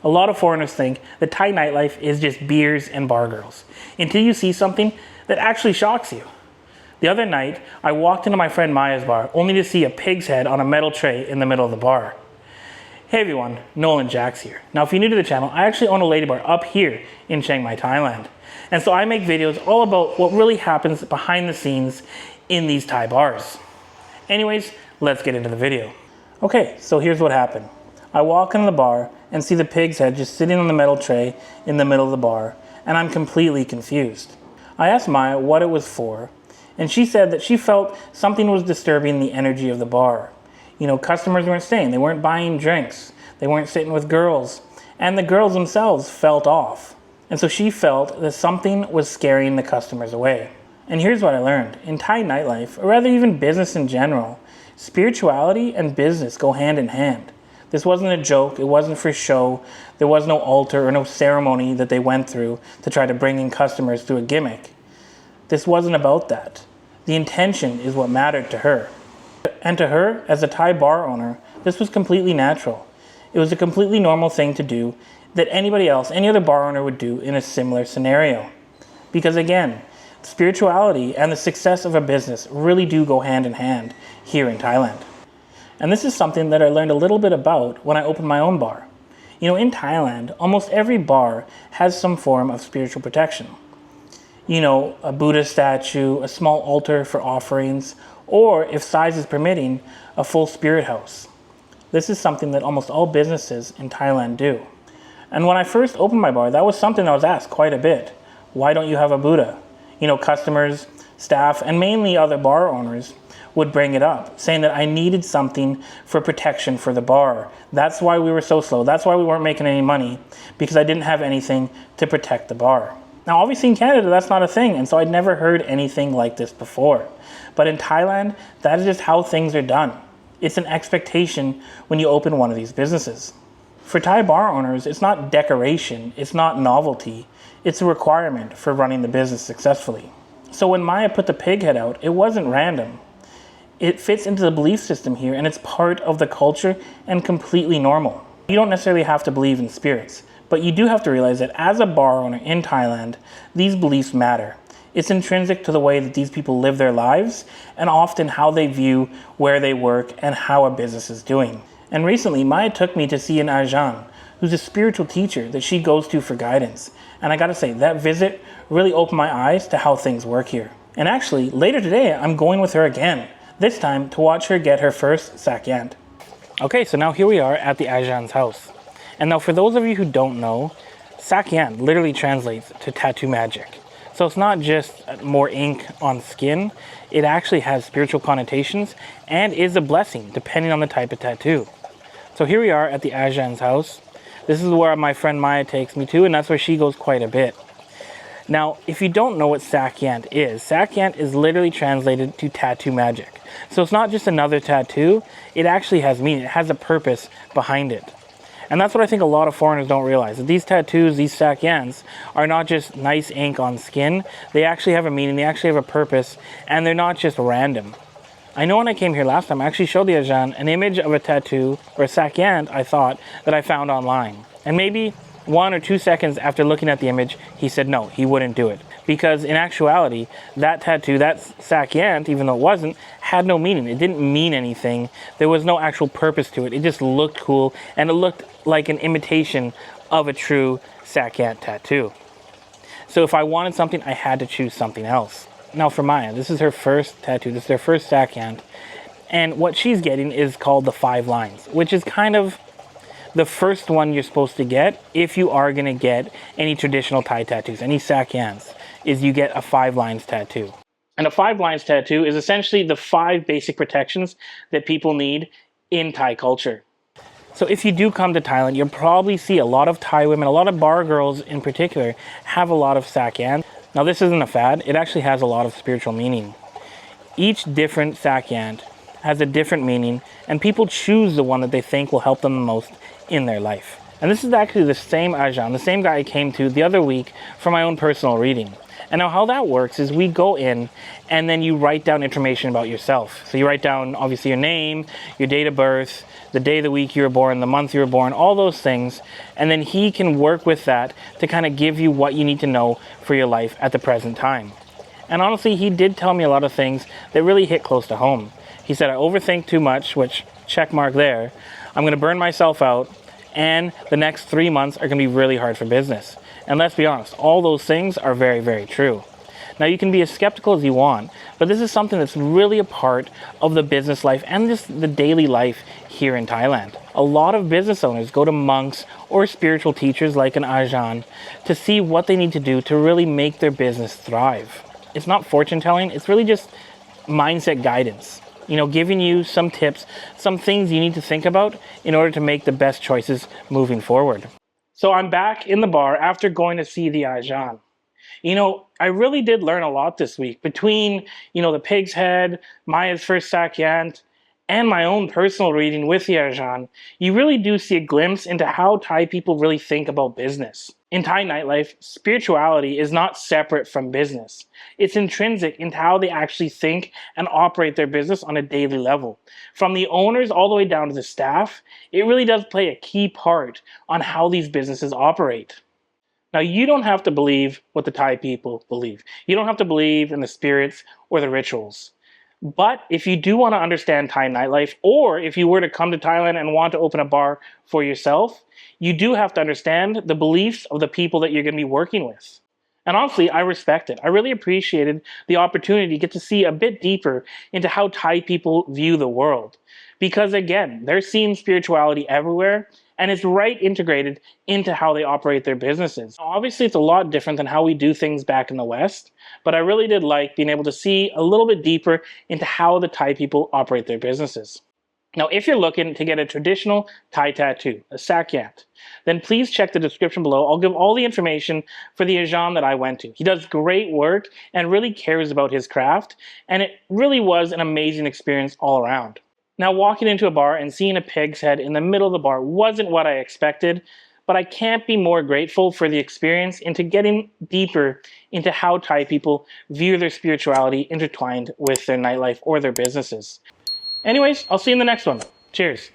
A lot of foreigners think that Thai nightlife is just beers and bar girls, until you see something that actually shocks you. The other night, I walked into my friend Maya's bar only to see a pig's head on a metal tray in the middle of the bar. Hey everyone, Nolan Jax here. Now if you're new to the channel, I actually own a lady bar up here in Chiang Mai, Thailand. And so I make videos all about what really happens behind the scenes in these Thai bars. Anyways, let's get into the video. Okay, so here's what happened. I walk into the bar and see the pig's head just sitting on the metal tray in the middle of the bar, and I'm completely confused. I asked Maya what it was for, and she said that she felt something was disturbing the energy of the bar. You know, customers weren't staying, they weren't buying drinks, they weren't sitting with girls, and the girls themselves felt off. And so she felt that something was scaring the customers away. And here's what I learned. In Thai nightlife, or rather even business in general, spirituality and business go hand in hand. This wasn't a joke, it wasn't for show, there was no altar or no ceremony that they went through to try to bring in customers through a gimmick. This wasn't about that. The intention is what mattered to her. And to her, as a Thai bar owner, this was completely natural. It was a completely normal thing to do that anybody else, any other bar owner would do in a similar scenario. Because again, spirituality and the success of a business really do go hand in hand here in Thailand. And this is something that I learned a little bit about when I opened my own bar. You know, in Thailand, almost every bar has some form of spiritual protection. You know, a Buddha statue, a small altar for offerings, or if size is permitting, a full spirit house. This is something that almost all businesses in Thailand do. And when I first opened my bar, that was something I was asked quite a bit. Why don't you have a Buddha? You know, customers, staff, and mainly other bar owners would bring it up, saying that I needed something for protection for the bar. That's why we were so slow. That's why we weren't making any money, because I didn't have anything to protect the bar. Now, obviously in Canada, that's not a thing, and so I'd never heard anything like this before. But in Thailand, that is just how things are done. It's an expectation when you open one of these businesses. For Thai bar owners, it's not decoration, it's not novelty, it's a requirement for running the business successfully. So when Maya put the pig head out, it wasn't random. It fits into the belief system here, and it's part of the culture and completely normal. You don't necessarily have to believe in spirits, but you do have to realize that as a bar owner in Thailand, these beliefs matter. It's intrinsic to the way that these people live their lives and often how they view where they work and how a business is doing. And recently, Maya took me to see an Ajarn, who's a spiritual teacher that she goes to for guidance. And I gotta say, that visit really opened my eyes to how things work here. And actually, later today, I'm going with her again, this time to watch her get her first Sak Yant. Okay, so now here we are at the Ajarn's house. And now for those of you who don't know, Sak Yant literally translates to tattoo magic. So it's not just more ink on skin, it actually has spiritual connotations and is a blessing depending on the type of tattoo. So here we are at the Ajarn's house. This is where my friend Maya takes me to, and that's where she goes quite a bit. Now, if you don't know what Sak Yant is literally translated to tattoo magic. So it's not just another tattoo, it actually has meaning, it has a purpose behind it. And that's what I think a lot of foreigners don't realize, that these tattoos, these Sak Yants, are not just nice ink on skin, they actually have a meaning, they actually have a purpose, and they're not just random. I know when I came here last time, I actually showed the Ajarn an image of a tattoo, or a Sak Yant, I thought, that I found online. And maybe 1 or 2 seconds after looking at the image, he said no, he wouldn't do it. Because in actuality, that tattoo, that Sak Yant, even though it wasn't, had no meaning. It didn't mean anything. There was no actual purpose to it. It just looked cool, and it looked like an imitation of a true Sak Yant tattoo. So if I wanted something, I had to choose something else. Now for Maya, this is her first tattoo. This is her first Sak Yant. And what she's getting is called the 5 lines, which is kind of the first one you're supposed to get if you are going to get any traditional Thai tattoos, any Sak Yants, is you get a 5 lines tattoo. And a 5 lines tattoo is essentially the 5 basic protections that people need in Thai culture. So if you do come to Thailand, you'll probably see a lot of Thai women, a lot of bar girls in particular, have a lot of Sak Yant. Now this isn't a fad, it actually has a lot of spiritual meaning. Each different Sak Yant has a different meaning, and people choose the one that they think will help them the most in their life. And this is actually the same Ajarn, the same guy I came to the other week for my own personal reading. And now how that works is we go in and then you write down information about yourself. So you write down obviously your name, your date of birth, the day of the week you were born, the month you were born, all those things. And then he can work with that to kind of give you what you need to know for your life at the present time. And honestly, he did tell me a lot of things that really hit close to home. He said, I overthink too much, which check mark there. I'm going to burn myself out. And the next 3 months are going to be really hard for business. And let's be honest, all those things are very, very true. Now, you can be as skeptical as you want, but this is something that's really a part of the business life and just the daily life here in Thailand. A lot of business owners go to monks or spiritual teachers like an Ajarn to see what they need to do to really make their business thrive. It's not fortune telling, it's really just mindset guidance. You know, giving you some tips, some things you need to think about in order to make the best choices moving forward. So I'm back in the bar after going to see the Ajarn. You know, I really did learn a lot this week between, the pig's head, Maya's first Sak Yant, and my own personal reading with the Ajarn. You really do see a glimpse into how Thai people really think about business. In Thai nightlife, spirituality is not separate from business. It's intrinsic into how they actually think and operate their business on a daily level. From the owners all the way down to the staff, it really does play a key part on how these businesses operate. Now, you don't have to believe what the Thai people believe. You don't have to believe in the spirits or the rituals. But if you do want to understand Thai nightlife, or if you were to come to Thailand and want to open a bar for yourself, you do have to understand the beliefs of the people that you're going to be working with. And honestly, I respect it. I really appreciated the opportunity to get to see a bit deeper into how Thai people view the world. Because again, they're seeing spirituality everywhere, and it's right integrated into how they operate their businesses. Obviously, it's a lot different than how we do things back in the West, but I really did like being able to see a little bit deeper into how the Thai people operate their businesses. Now, if you're looking to get a traditional Thai tattoo, a Sak Yant, then please check the description below. I'll give all the information for the Ajarn that I went to. He does great work and really cares about his craft, and it really was an amazing experience all around. Now, walking into a bar and seeing a pig's head in the middle of the bar wasn't what I expected, but I can't be more grateful for the experience into getting deeper into how Thai people view their spirituality intertwined with their nightlife or their businesses. Anyways, I'll see you in the next one. Cheers.